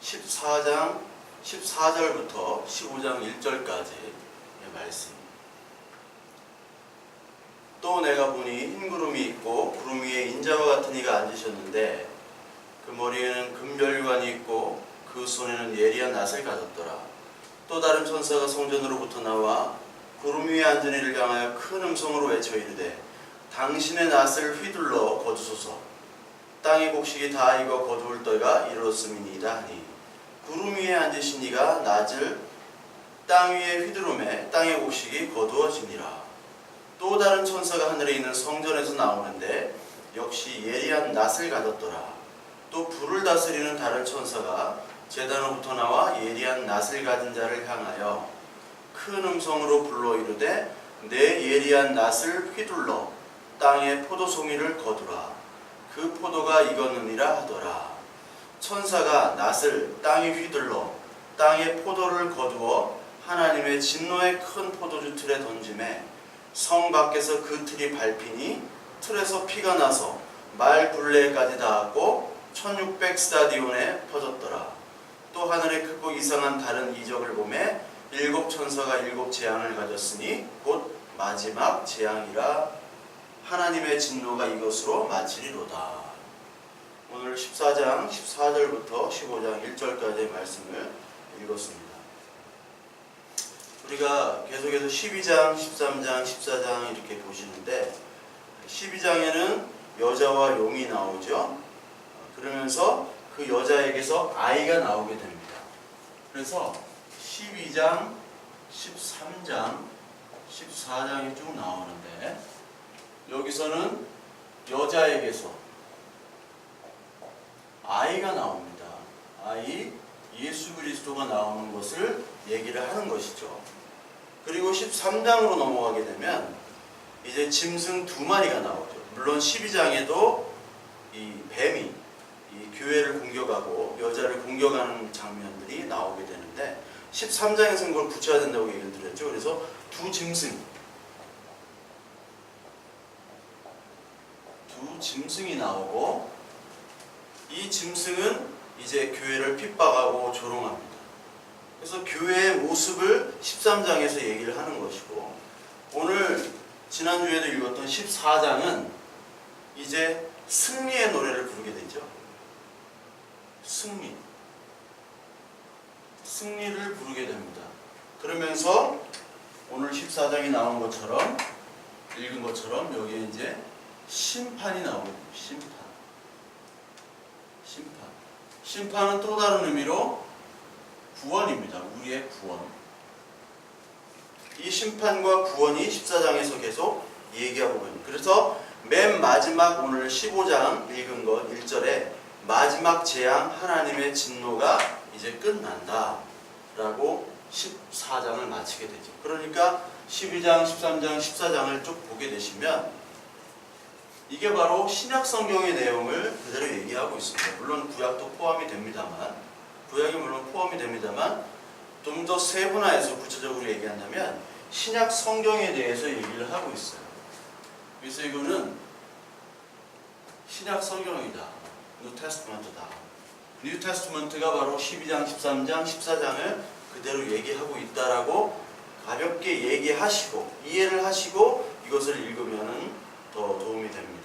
14장 14절부터 15장 1절까지의 말씀. 또 내가 보니 흰 구름이 있고 구름 위에 인자와 같은 이가 앉으셨는데 그 머리에는 금별관이 있고 그 손에는 예리한 낫을 가졌더라. 또 다른 천사가 성전으로부터 나와 구름 위에 앉은 이를 향하여 큰 음성으로 외쳐 이르되 당신의 낫을 휘둘러 거두소서. 땅의 곡식이 다 익어 거두을 때가 이르렀음이니이다 하니 구름 위에 앉으신 이가 낫을 땅 위에 휘두르매 땅의 곡식이 거두어지니라. 또 다른 천사가 하늘에 있는 성전에서 나오는데 역시 예리한 낫을 가졌더라. 또 불을 다스리는 다른 천사가 제단으로부터 나와 예리한 낫을 가진 자를 향하여 큰 음성으로 불러 이르되 내 예리한 낫을 휘둘러 땅의 포도송이를 거두라. 그 포도가 익었느니라 하더라. 천사가 낫을 땅에 휘둘러 땅의 포도를 거두어 하나님의 진노의 큰 포도주 틀에 던지매 성 밖에서 그 틀이 밟히니 틀에서 피가 나서 말 굴레까지 닿았고 1600스타디온에 퍼졌더라. 또 하늘에 크고 이상한 다른 이적을 보매 7 천사가 7 재앙을 가졌으니 곧 마지막 재앙이라. 하나님의 진노가 이것으로 마치리로다. 오늘 14장 14절부터 15장 1절까지의 말씀을 읽었습니다. 우리가 계속해서 12장, 13장, 14장 이렇게 보시는데 12장에는 여자와 용이 나오죠. 그러면서 그 여자에게서 아이가 나오게 됩니다. 그래서 12장, 13장, 14장이 쭉 나오는데 여기서는 여자에게서 아이가 나옵니다. 아이 예수 그리스도가 나오는 것을 얘기를 하는 것이죠. 그리고 13장으로 넘어가게 되면 이제 짐승 2마리가 나오죠. 물론 12장에도 이 뱀이 이 교회를 공격하고 여자를 공격하는 장면들이 나오게 되는데 13장에서는 그걸 붙여야 된다고 얘기를 드렸죠. 그래서 두 짐승이 나오고 이 짐승은 이제 교회를 핍박하고 조롱합니다. 그래서 교회의 모습을 13장에서 얘기를 하는 것이고 오늘 지난주에도 읽었던 14장은 이제 승리의 노래를 부르게 되죠. 승리를 부르게 됩니다. 그러면서 오늘 14장이 나온 것처럼 읽은 것처럼 여기에 이제 심판이 나오게 됩니다. 심판은 또 다른 의미로 구원입니다. 우리의 구원. 이 심판과 구원이 14장에서 계속 얘기하고 있습니다. 그래서 맨 마지막 오늘 15장 읽은 것 1절에 마지막 재앙 하나님의 진노가 이제 끝난다 라고 14장을 마치게 되죠. 그러니까 12장, 13장, 14장을 쭉 보게 되시면 이게 바로 신약 성경의 내용을 그대로 얘기하고 있습니다. 물론 구약도 포함이 됩니다만 구약이 물론 포함이 됩니다만 좀 더 세분화해서 구체적으로 얘기한다면 신약 성경에 대해서 얘기를 하고 있어요. 그래서 이거는 신약 성경이다. 뉴 테스트먼트다. 뉴 테스트먼트가 바로 12장, 13장, 14장을 그대로 얘기하고 있다라고 가볍게 얘기하시고 이해를 하시고 이것을 읽으면 더 도움이 됩니다.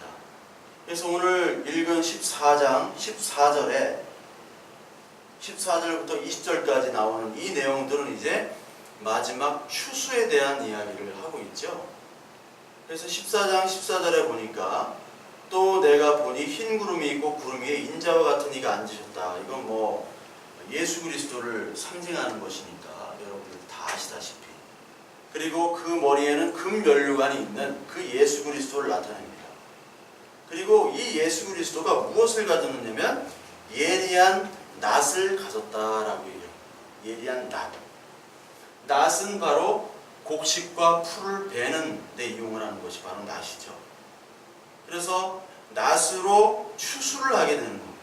그래서 오늘 읽은 14장 14절부터 20절까지 나오는 이 내용들은 이제 마지막 추수에 대한 이야기를 하고 있죠. 그래서 14장 14절에 보니까 또 내가 보니 흰 구름이 있고 구름 위에 인자와 같은 이가 앉으셨다. 이건 뭐 예수 그리스도를 상징하는 것이니까 여러분들 다 아시다시피. 그리고 그 머리에는 금면류관이 있는 그 예수 그리스도를 나타냅니다. 그리고 이 예수 그리스도가 무엇을 가졌느냐면 예리한 낫을 가졌다라고 얘기해요. 예리한 낫. 낫은 바로 곡식과 풀을 베는 데 이용을 하는 것이 바로 낫이죠. 그래서 낫으로 추수를 하게 되는 겁니다.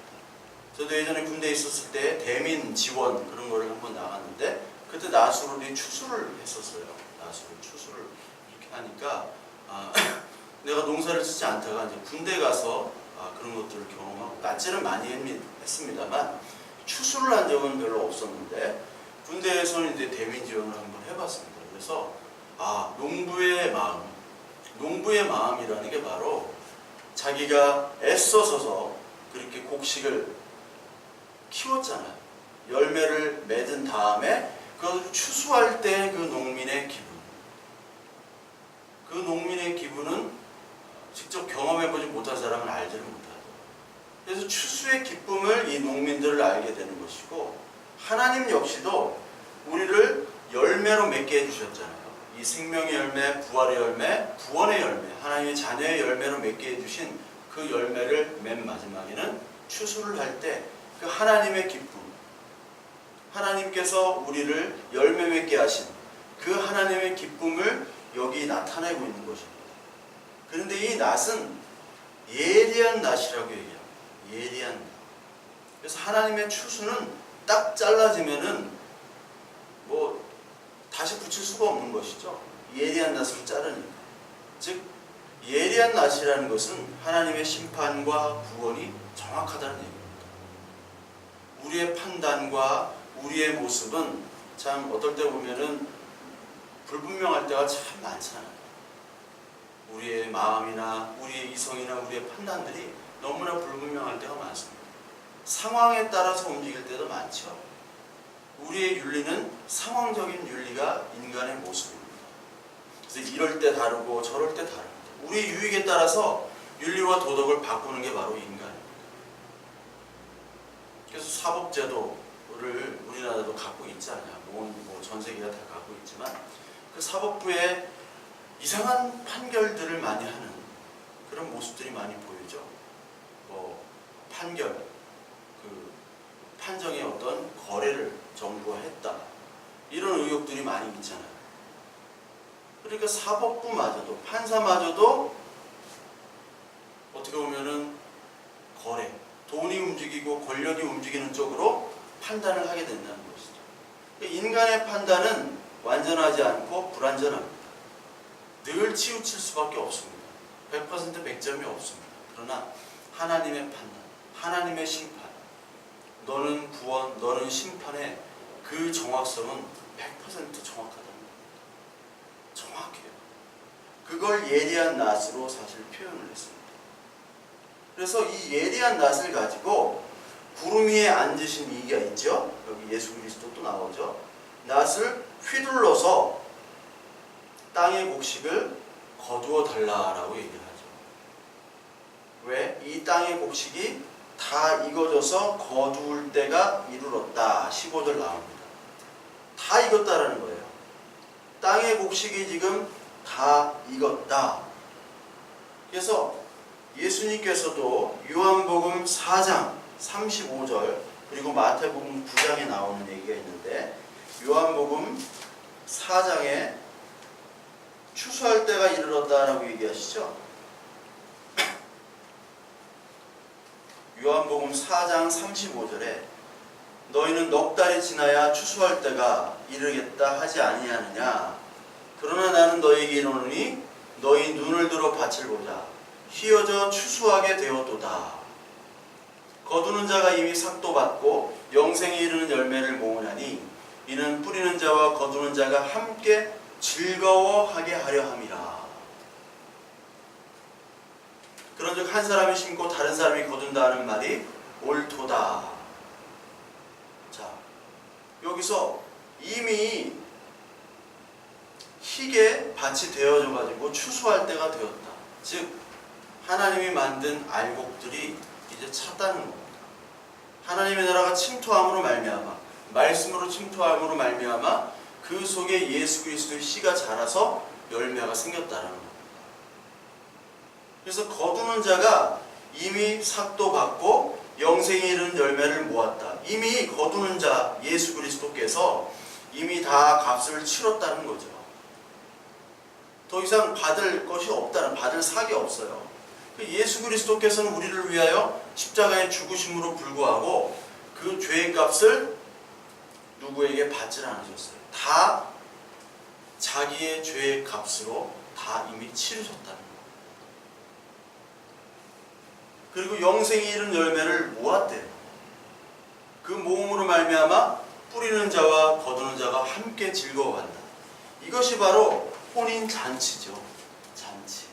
저도 예전에 군대에 있었을 때 대민 지원 그런 거를 한번 나갔는데 그때 낫으로 추수를 했었어요. 낫으로 추수를 이렇게 하니까 내가 농사를 쓰지 않다가 이제 군대 가서 그런 것들을 경험하고 낫질은 많이 했습니다만 추수를 한 적은 별로 없었는데 군대에서는 이제 대민 지원을 한번 해봤습니다. 그래서 농부의 마음이라는 게 바로 자기가 애써서서 그렇게 곡식을 키웠잖아요. 열매를 맺은 다음에 그것을 추수할 때 그 농민의 기분은 직접 경험해보지 못한 사람은 알지를 못하죠. 그래서 추수의 기쁨을 이 농민들을 알게 되는 것이고, 하나님 역시도 우리를 열매로 맺게 해주셨잖아요. 이 생명의 열매, 부활의 열매, 구원의 열매, 하나님의 자녀의 열매로 맺게 해주신 그 열매를 맨 마지막에는 추수를 할 때 그 하나님의 기쁨, 하나님께서 우리를 열매 맺게 하신 그 하나님의 기쁨을 여기 나타내고 있는 것입니다. 그런데 이 낫은 예리한 낫이라고 얘기합니다. 예리한 낫. 그래서 하나님의 추수는 딱 잘라지면은 다시 붙일 수가 없는 것이죠. 예리한 낫을 자르니까. 즉 예리한 낫이라는 것은 하나님의 심판과 구원이 정확하다는 얘기입니다. 우리의 판단과 우리의 모습은 참 어떨 때 보면은 불분명할 때가 참 많잖아요. 우리의 마음이나 우리의 이성이나 우리의 판단들이 너무나 불분명할 때가 많습니다. 상황에 따라서 움직일 때도 많죠. 우리의 윤리는 상황적인 윤리가 인간의 모습입니다. 그래서 이럴 때 다르고 저럴 때 다릅니다. 우리의 유익에 따라서 윤리와 도덕을 바꾸는 게 바로 인간입니다. 그래서 사법제도를 우리나라도 갖고 있잖아요. 전 세계가 다 갖고 있지만 그 사법부에 이상한 판결들을 많이 하는 그런 모습들이 많이 보이죠. 판정의 어떤 거래를 정부가 했다, 이런 의혹들이 많이 있잖아요. 그러니까 사법부마저도, 판사마저도 어떻게 보면은 거래, 돈이 움직이고 권력이 움직이는 쪽으로 판단을 하게 된다는 것이죠. 인간의 판단은 완전하지 않고 불완전합니다. 늘 치우칠 수밖에 없습니다. 100% 100점이 없습니다. 그러나 하나님의 판단, 하나님의 심판, 너는 구원, 너는 심판의 그 정확성은 100% 정확하다는 겁니다. 정확해요. 그걸 예리한 낫으로 사실 표현을 했습니다. 그래서 이 예리한 낫을 가지고 구름 위에 앉으신 이가 있죠. 여기 예수 그리스도 또 나오죠. 낫을 휘둘러서 땅의 곡식을 거두어 달라라고 얘기를 하죠. 왜? 이 땅의 곡식이 다 익어져서 거두을 때가 이르렀다. 15절 나옵니다. 다 익었다라는 거예요. 땅의 곡식이 지금 다 익었다. 그래서 예수님께서도 요한복음 4장 35절 그리고 마태복음 9장에 나오는 얘기가 있는데, 요한복음 4장에 추수할 때가 이르렀다라고 얘기하시죠. 요한복음 4장 35절에 너희는 넉 달이 지나야 추수할 때가 이르겠다 하지 아니하느냐. 그러나 나는 너희에게 이르노니 너희 눈을 들어 밭을 보자. 휘어져 추수하게 되었도다. 거두는 자가 이미 삭도 받고 영생에 이르는 열매를 모으나니 이는 뿌리는 자와 거두는 자가 함께 즐거워하게 하려 함이라. 그런즉 한 사람이 심고 다른 사람이 거둔다는 말이 옳도다. 자, 여기서 이미 희게 밭이 되어져 가지고 추수할 때가 되었다. 즉 하나님이 만든 알곡들이 이제 찼다는 겁니다. 하나님의 나라가 침투함으로 말미암아, 말씀으로 침투함으로 말미암아 그 속에 예수 그리스도의 씨가 자라서 열매가 생겼다는 겁니다. 그래서 거두는 자가 이미 삭도 받고 영생에 이르는 열매를 모았다. 이미 거두는 자 예수 그리스도께서 이미 다 값을 치렀다는 거죠. 더 이상 받을 것이 없다는, 받을 삭이 없어요. 예수 그리스도께서는 우리를 위하여 십자가의 죽으심으로 불구하고 그 죄의 값을 누구에게 받질 않으셨어요. 다 자기의 죄의 값으로 다 이미 치르셨다는 거예요. 그리고 영생에 이른 열매를 모았대요. 그 모음으로 말미암아 뿌리는 자와 거두는 자가 함께 즐거워한다. 이것이 바로 혼인 잔치죠. 잔치.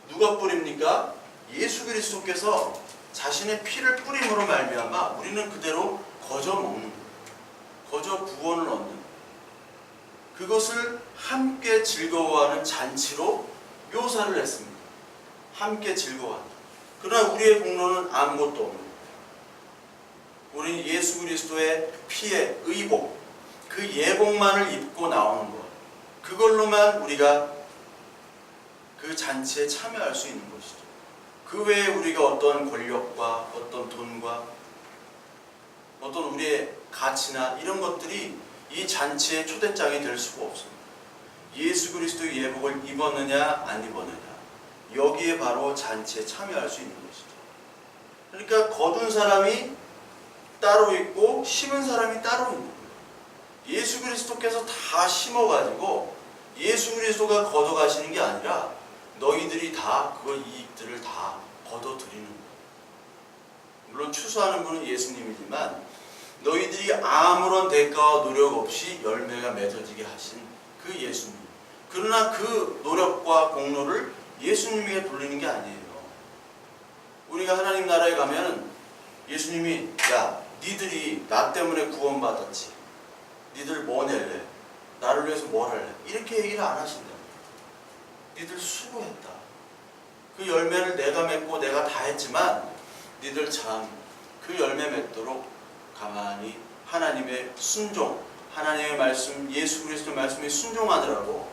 누가 뿌립니까? 예수 그리스도께서 자신의 피를 뿌림으로 말미암아 우리는 그대로 거저 먹는 거예요. 거저 구원을 얻는, 그것을 함께 즐거워하는 잔치로 묘사를 했습니다. 함께 즐거워한다. 그러나 우리의 공로는 아무것도 없는 거예요. 우리는 예수 그리스도의 피의 의복, 그 예복만을 입고 나오는 것, 그걸로만 우리가 그 잔치에 참여할 수 있는 것이죠. 그 외에 우리가 어떤 권력과 어떤 돈과 어떤 우리의 가치나 이런 것들이 이 잔치의 초대장이 될 수가 없습니다. 예수 그리스도의 예복을 입었느냐 안 입었느냐, 여기에 바로 잔치에 참여할 수 있는 것이죠. 그러니까 거둔 사람이 따로 있고 심은 사람이 따로 있는 거예요. 예수 그리스도께서 다 심어가지고 예수 그리스도가 걷어가시는 게 아니라 너희들이 다 그 이익들을 다 거둬들이는 거예요. 물론 추수하는 분은 예수님이지만 너희들이 아무런 대가와 노력 없이 열매가 맺어지게 하신 그 예수님, 그러나 그 노력과 공로를 예수님에게 돌리는 게 아니에요. 우리가 하나님 나라에 가면 예수님이 야, 니들이 나 때문에 구원받았지, 니들 뭐 낼래? 나를 위해서 뭘 할래? 이렇게 얘기를 안 하신다. 니들 수고했다. 그 열매를 내가 맺고 내가 다 했지만 니들 참 그 열매 맺도록 가만히 하나님의 순종, 하나님의 말씀, 예수 그리스도 말씀에 순종하느라고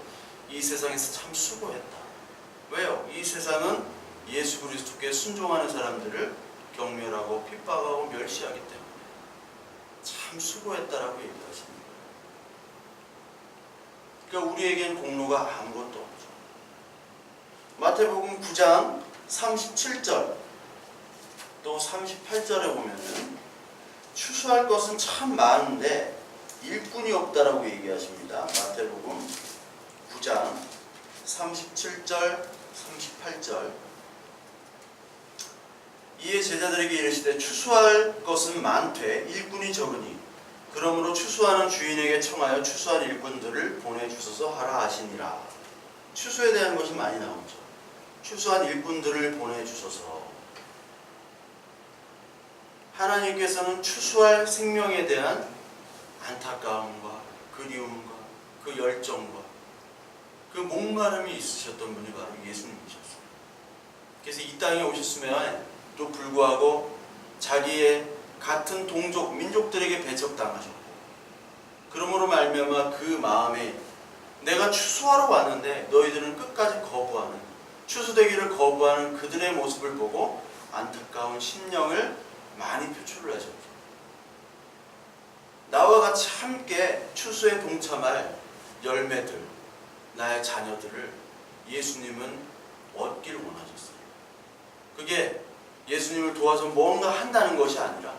이 세상에서 참 수고했다. 왜요? 이 세상은 예수 그리스도께 순종하는 사람들을 경멸하고 핍박하고 멸시하기 때문에 참 수고했다라고 얘기하십니다. 그러니까 우리에겐 공로가 아무것도 없죠. 마태복음 9장 37절 또 38절에 보면은 추수할 것은 참 많은데 일꾼이 없다라고 얘기하십니다. 마태복음 9장 37절 38절 이에 제자들에게 이르시되 추수할 것은 많되 일꾼이 적으니 그러므로 추수하는 주인에게 청하여 추수할 일꾼들을 보내주소서 하라 하시니라. 추수에 대한 것이 많이 나오죠. 추수한 일꾼들을 보내주소서. 하나님께서는 추수할 생명에 대한 안타까움과 그리움과 그 열정과 그 목마름이 있으셨던 분이 바로 예수님이셨어요. 그래서 이 땅에 오셨음에도 불구하고 자기의 같은 동족, 민족들에게 배척당하셨고, 그러므로 말미암아 그 마음에 내가 추수하러 왔는데 너희들은 끝까지 거부하는, 추수되기를 거부하는 그들의 모습을 보고 안타까운 심령을 많이 표출을 하셨죠. 나와 같이 함께 추수에 동참할 열매들, 나의 자녀들을 예수님은 얻길 원하셨어요. 그게 예수님을 도와서 뭔가 한다는 것이 아니라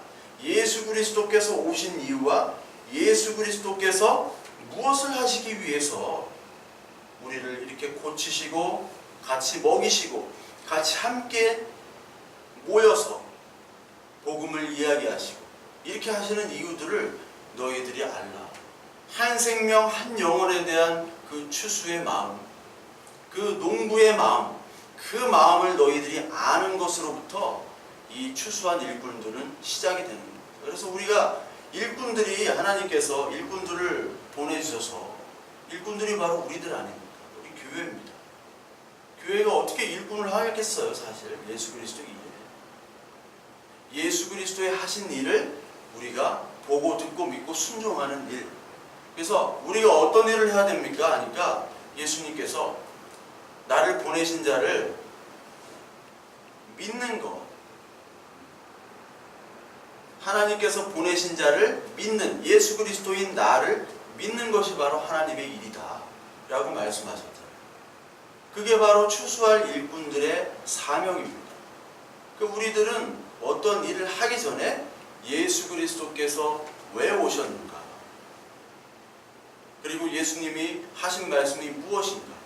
예수 그리스도께서 오신 이유와 예수 그리스도께서 무엇을 하시기 위해서 우리를 이렇게 고치시고 같이 먹이시고 같이 함께 모여서 복음을 이야기하시고 이렇게 하시는 이유들을 너희들이 알라. 한 생명 한 영혼에 대한 그 추수의 마음, 그 농부의 마음, 그 마음을 너희들이 아는 것으로부터 이 추수한 일꾼들은 시작이 되는 거예요. 그래서 우리가 일꾼들이, 하나님께서 일꾼들을 보내주셔서, 일꾼들이 바로 우리들 아닙니까? 우리 교회입니다. 교회가 어떻게 일꾼을 하겠어요? 사실 예수 그리스도 일에, 예수 그리스도의 하신 일을 우리가 보고 듣고 믿고 순종하는 일. 그래서 우리가 어떤 일을 해야 됩니까? 하니까 예수님께서 나를 보내신 자를 믿는 것, 하나님께서 보내신 자를 믿는, 예수 그리스도인 나를 믿는 것이 바로 하나님의 일이다 라고 말씀하셨잖아요. 그게 바로 추수할 일꾼들의 사명입니다. 우리들은 어떤 일을 하기 전에 예수 그리스도께서 왜 오셨는가, 그리고 예수님이 하신 말씀이 무엇인가,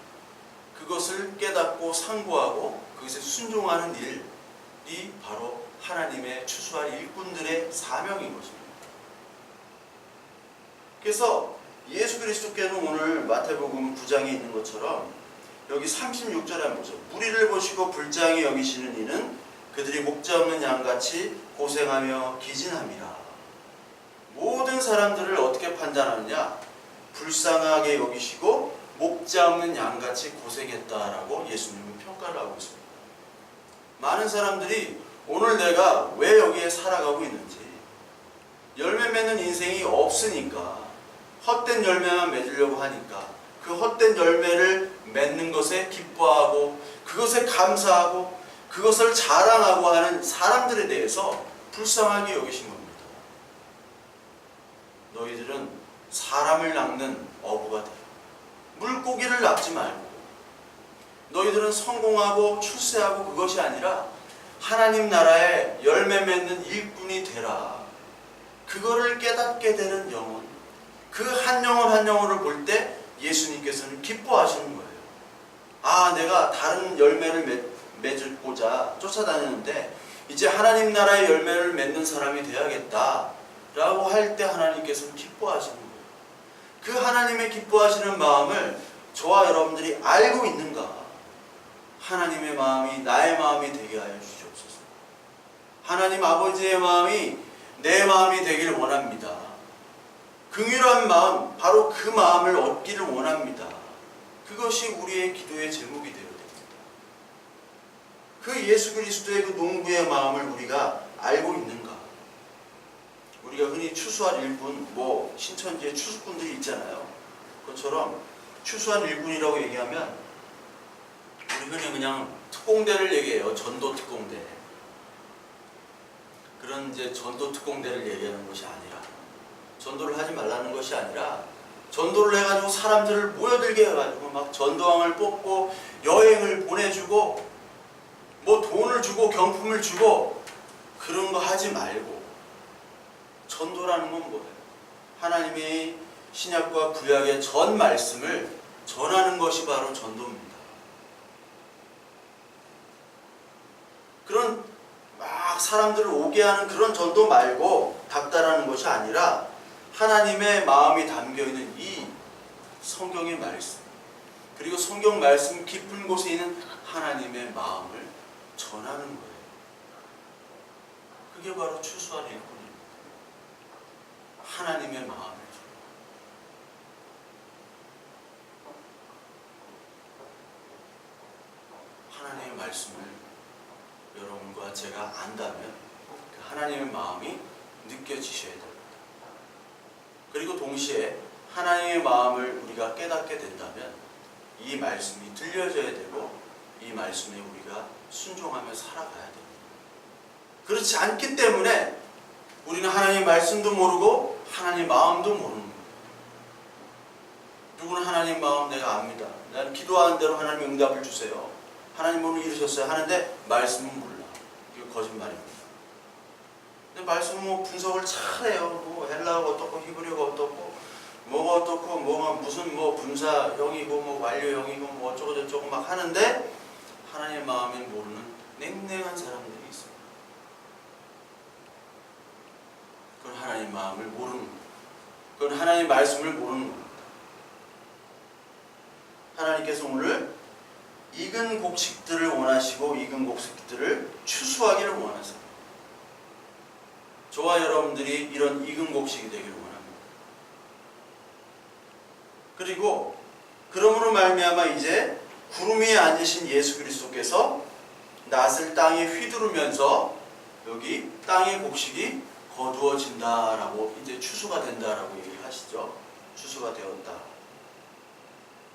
그것을 깨닫고 상고하고 그것에 순종하는 일이 바로 하나님의 추수할 일꾼들의 사명인 것입니다. 그래서 예수 그리스도께는 오늘 마태복음 9장에 있는 것처럼 여기 36절에 한번 보죠. 무리를 보시고 불쌍히 여기시는 이는 그들이 목자 없는 양같이 고생하며 기진함이라. 모든 사람들을 어떻게 판단하느냐? 불쌍하게 여기시고 목자 없는 양같이 고생했다라고 예수님은 평가를 하고 있습니다. 많은 사람들이 오늘 내가 왜 여기에 살아가고 있는지, 열매 맺는 인생이 없으니까, 헛된 열매만 맺으려고 하니까 그 헛된 열매를 맺는 것에 기뻐하고 그것에 감사하고 그것을 자랑하고 하는 사람들에 대해서 불쌍하게 여기신 겁니다. 너희들은 사람을 낚는 어부가 되라. 물고기를 낚지 말고 너희들은 성공하고 출세하고 그것이 아니라 하나님 나라의 열매 맺는 일꾼이 되라. 그거를 깨닫게 되는 영혼, 그 한 영혼 한 영혼을 볼 때 예수님께서는 기뻐하시는 거예요. 아, 내가 다른 열매를 맺고자 쫓아다니는데 이제 하나님 나라의 열매를 맺는 사람이 되어야겠다 라고 할 때 하나님께서는 기뻐하시는 거예요. 그 하나님의 기뻐하시는 마음을 저와 여러분들이 알고 있는가? 하나님의 마음이 나의 마음이 되게 하여 주시옵소서. 하나님 아버지의 마음이 내 마음이 되기를 원합니다. 긍휼한 마음, 바로 그 마음을 얻기를 원합니다. 그것이 우리의 기도의 제목이 되어야 됩니다. 그 예수 그리스도의 그 농부의 마음을 우리가 알고 있는가? 우리가 흔히 추수할 일꾼, 신천지에 추수꾼들이 있잖아요. 그것처럼 추수한 일꾼이라고 얘기하면 우리 흔히 그냥 특공대를 얘기해요. 전도 특공대. 그런 이제 전도 특공대를 얘기하는 것이 아니라, 전도를 하지 말라는 것이 아니라, 전도를 해가지고 사람들을 모여들게 해가지고 막 전도왕을 뽑고 여행을 보내주고 돈을 주고 경품을 주고 그런 거 하지 말고, 전도라는 건 뭐예요? 하나님의 신약과 구약의 전 말씀을 전하는 것이 바로 전도입니다. 그런 막 사람들을 오게 하는 그런 전도 말고 닥달하는 것이 아니라 하나님의 마음이 담겨있는 이 성경의 말씀, 그리고 성경 말씀 깊은 곳에 있는 하나님의 마음을 전하는 거예요. 그게 바로 추수할 일꾼입니다. 하나님의 마음을 하나님의 말씀을 여러분과 제가 안다면 그 하나님의 마음이 느껴지셔야 됩니다. 그리고 동시에 하나님의 마음을 우리가 깨닫게 된다면 이 말씀이 들려져야 되고 이 말씀에 우리가 순종하며 살아가야 됩니다. 그렇지 않기 때문에 우리는 하나님의 말씀도 모르고 하나님의 마음도 모르는 거예요. 누구는 하나님 마음 내가 압니다. 나는 기도하는 대로 하나님 응답을 주세요. 하나님 오늘 이루셨어요 하는데 말씀은 몰라. 이거 거짓말입니다. 근데 말씀은 분석을 잘해요. 헬라어가 어떻고 히브리어가 어떻고 뭐가 어떻고 뭐가 무슨 분사형이고 완료형이고 어쩌고 저쩌고 막 하는데 하나님의 마음을 모르는 냉랭한 사람들이 있어요. 그건 하나님의 마음을 모르는 거예요. 그건 하나님의 말씀을 모르는 겁니다. 하나님께서 오늘 익은 곡식들을 원하시고 익은 곡식들을 추수하기를 원하세요. 저와 여러분들이 이런 익은 곡식이 되기를 원합니다. 그리고 그러므로 말미암아 이제 구름 위에 앉으신 예수 그리스도께서 낫을 땅에 휘두르면서 여기 땅의 곡식이 거두어진다라고 이제 추수가 된다라고 얘기를 하시죠. 추수가 되었다.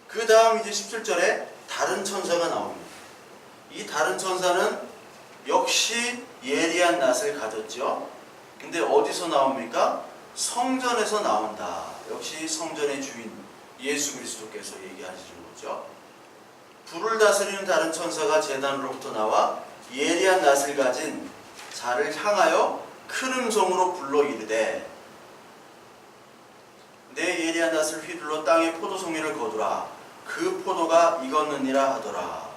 그 다음 이제 17절에 다른 천사가 나옵니다. 이 다른 천사는 역시 예리한 낫을 가졌죠. 근데 어디서 나옵니까? 성전에서 나온다. 역시 성전의 주인 예수 그리스도께서 얘기하시는 거죠. 불을 다스리는 다른 천사가 제단으로부터 나와 예리한 낫을 가진 자를 향하여 큰 음성으로 불러 이르되 내 예리한 낫을 휘둘러 땅에 포도송이를 거두라. 그 포도가 익었느니라 하더라.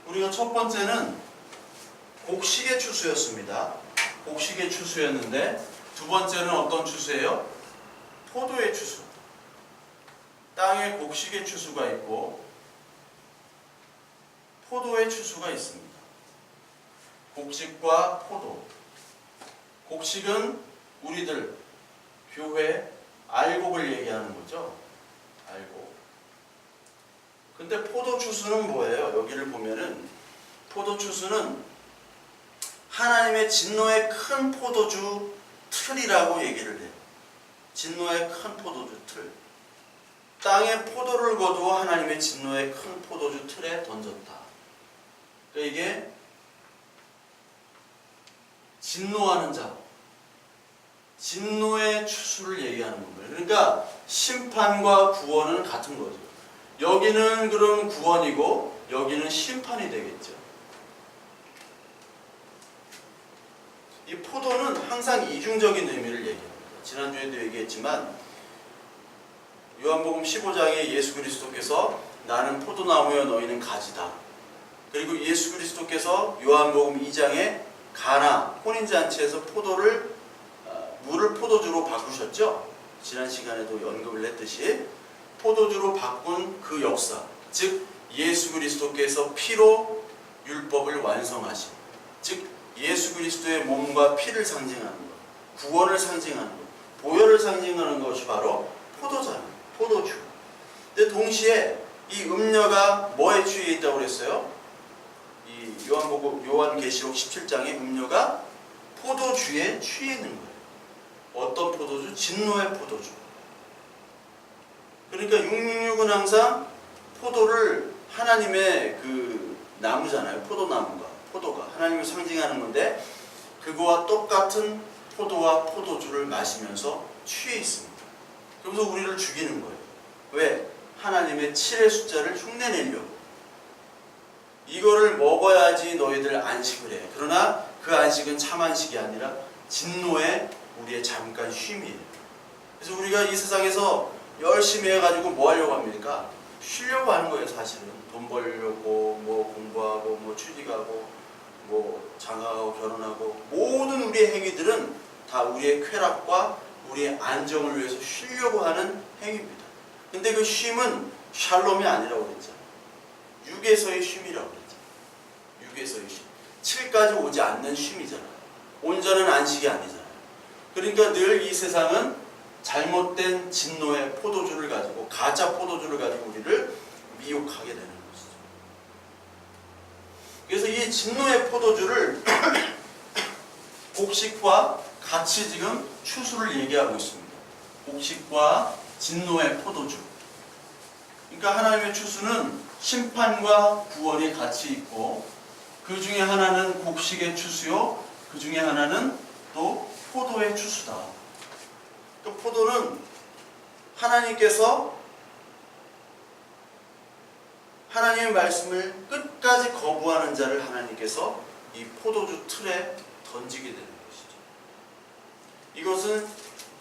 우리가 첫 번째는 곡식의 추수였습니다. 곡식의 추수였는데 두 번째는 어떤 추수예요? 포도의 추수. 땅에 곡식의 추수가 있고 포도의 추수가 있습니다. 곡식과 포도. 곡식은 우리들 교회 알곡을 얘기하는 거죠. 알곡. 근데 포도 추수는 뭐예요? 여기를 보면은 포도 추수는 하나님의 진노의 큰 포도주 틀이라고 얘기를 해요. 진노의 큰 포도주 틀. 땅에 포도를 거두어 하나님의 진노의 큰 포도주 틀에 던졌다. 그러니까 이게 진노하는 자, 진노의 추수를 얘기하는 거예요. 그러니까 심판과 구원은 같은 거죠. 여기는 그럼 구원이고 여기는 심판이 되겠죠. 이 포도는 항상 이중적인 의미를 얘기합니다. 지난주에도 얘기했지만 요한복음 15장에 예수 그리스도께서 나는 포도나무여 너희는 가지다. 그리고 예수 그리스도께서 요한복음 2장에 가나 혼인잔치에서 물을 포도주로 바꾸셨죠. 지난 시간에도 언급을 했듯이 포도주로 바꾼 그 역사, 즉 예수 그리스도께서 피로 율법을 완성하신, 즉 예수 그리스도의 몸과 피를 상징하는 것, 구원을 상징하는 것, 보혈을 상징하는 것이 바로 포도잖아요. 포도주. 근데 동시에 이 음료가 뭐에 취해 있다고 그랬어요? 이 요한계시록 17장의 음료가 포도주에 취해 있는 거예요. 어떤 포도주? 진노의 포도주. 그러니까 666은 항상 포도를 하나님의 그 나무잖아요. 포도가 하나님을 상징하는 건데 그거와 똑같은 포도와 포도주를 마시면서 취해 있습니다. 그러면서 우리를 죽이는 거예요. 왜? 하나님의 7의 숫자를 흉내내려고. 이거를 먹어야지 너희들 안식을 해. 그러나 그 안식은 참 안식이 아니라 진노의 우리의 잠깐 쉼이에요. 그래서 우리가 이 세상에서 열심히 해가지고 뭐 하려고 합니까? 쉬려고 하는 거예요. 사실은 돈 벌려고 뭐 공부하고 뭐 취직하고 뭐 장가가고 결혼하고 모든 우리의 행위들은 다 우리의 쾌락과 우리의 안정을 위해서 쉬려고 하는 행위입니다. 근데 그 쉼은 샬롬이 아니라고 그랬죠. 육에서의 쉼이라고 그랬죠. 육에서의 쉼. 7까지 오지 않는 쉼이잖아요. 온전한 안식이 아니잖아요. 그러니까 늘 이 세상은 잘못된 진노의 포도주를 가지고 가짜 포도주를 가지고 우리를 미혹하게 되는 것이죠. 그래서 이 진노의 포도주를 곡식과 같이 지금 추수를 얘기하고 있습니다. 곡식과 진노의 포도주. 그러니까 하나님의 추수는 심판과 구원이 같이 있고 그 중에 하나는 곡식의 추수요, 그 중에 하나는 또 포도의 추수다. 또 포도는 하나님께서 하나님의 말씀을 끝까지 거부하는 자를 하나님께서 이 포도주 틀에 던지게 되는 것이죠. 이것은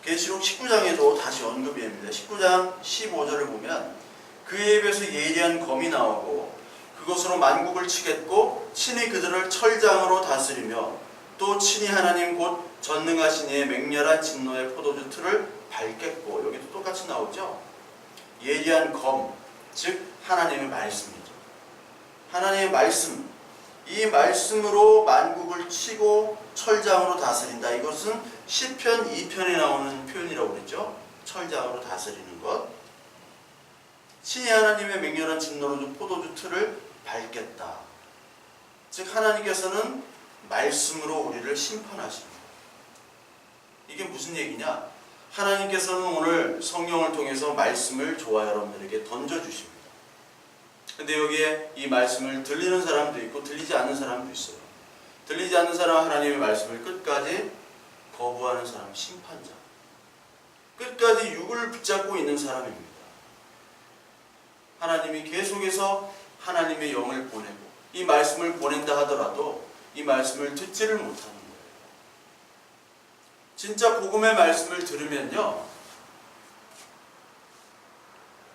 계시록 19장에도 다시 언급이 됩니다. 19장 15절을 보면 그의 입에서 예리한 검이 나오고 그것으로 만국을 치겠고 친히 그들을 철장으로 다스리며 또 친히 하나님 곧 전능하신 이의 맹렬한 진노의 포도주 틀을 밟겠고, 여기도 똑같이 나오죠. 예리한 검, 즉 하나님의 말씀이죠. 하나님의 말씀, 이 말씀으로 만국을 치고 철장으로 다스린다. 이것은 시편 2편에 나오는 표현이라고 그랬죠. 철장으로 다스리는 것. 친히 하나님의 맹렬한 진노로 포도주 틀을 밟겠다. 즉 하나님께서는 말씀으로 우리를 심판하십니다. 이게 무슨 얘기냐? 하나님께서는 오늘 성령을 통해서 말씀을 저와 여러분들에게 던져주십니다. 근데 여기에 이 말씀을 들리는 사람도 있고 들리지 않는 사람도 있어요. 들리지 않는 사람은 하나님의 말씀을 끝까지 거부하는 사람, 심판자. 끝까지 육을 붙잡고 있는 사람입니다. 하나님이 계속해서 하나님의 영을 보내고 이 말씀을 보낸다 하더라도 이 말씀을 듣지를 못하는 거예요. 진짜 복음의 말씀을 들으면요,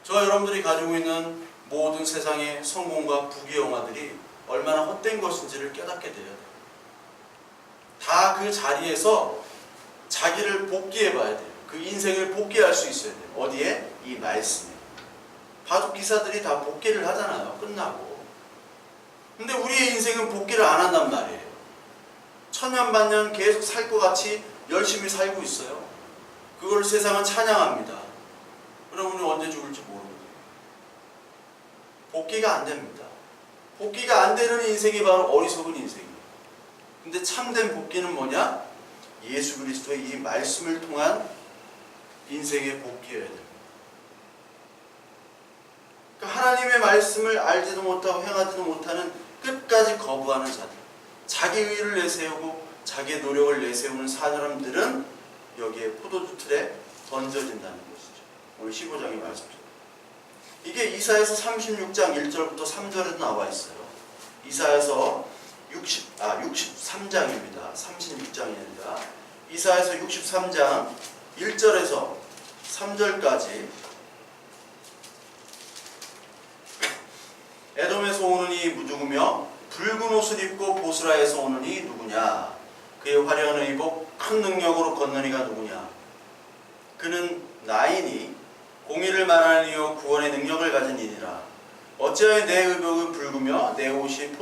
저와 여러분들이 가지고 있는 모든 세상의 성공과 부귀영화들이 얼마나 헛된 것인지를 깨닫게 돼요. 다 그 자리에서 자기를 복귀해 봐야 돼요. 그 인생을 복귀할 수 있어야 돼요. 어디에? 이 말씀에. 바둑 기사들이 다 복귀를 하잖아요. 끝나고. 근데 우리의 인생은 복귀를 안 한단 말이에요. 천년만년 계속 살 것 같이 열심히 살고 있어요. 그걸 세상은 찬양합니다. 그럼 우리는 언제 죽을지 모르거든요. 복귀가 안 됩니다. 복귀가 안 되는 인생이 바로 어리석은 인생이에요. 근데 참된 복귀는 뭐냐? 예수 그리스도의 이 말씀을 통한 인생에 복귀해야 됩니다. 그러니까 하나님의 말씀을 알지도 못하고 행하지도 못하는 끝까지 거부하는 자들, 자기 의를 내세우고 자기의 노력을 내세우는 사람들은 여기에 포도주 틀에 던져진다는 것이죠. 오늘 15장의 말씀입니다. 이게 이사야서 36장 1절부터 3절에도 나와 있어요. 이사야서 63장입니다. 36장이 아니라 이사야서 63장 1절에서 3절까지 에돔에서 오는 이 누구며 붉은 옷을 입고 보스라에서 오는 이 누구냐? 그의 화려한 의복 큰 능력으로 걷는 이가 누구냐? 그는 나이니 공의를 말하는 이요 구원의 능력을 가진 이니라. 어찌하여 내 의복은 붉으며 내 옷이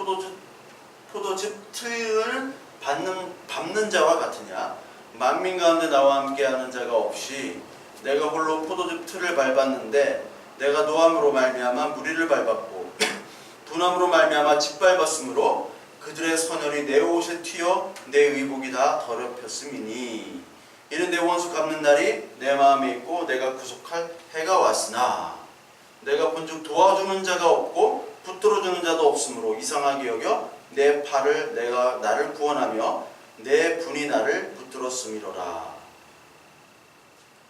포도즙 틀을 밟는 자와 같으냐? 만민 가운데 나와 함께하는 자가 없이 내가 홀로 포도즙 틀을 밟았는데 내가 노함으로 말미암아 무리를 밟았고 분함으로 말미암아 짓밟았으므로 그들의 선혈이 내 옷에 튀어 내 의복이 다 더럽혔음이니 이는 내 원수 갚는 날이 내 마음에 있고 내가 구속할 해가 왔으나 내가 본즉 도와주는 자가 없고 붙들어주는 자도 없으므로 이상하게 여겨 내 팔을 내가 나를 구원하며 내 분이 나를 붙들었음이로라.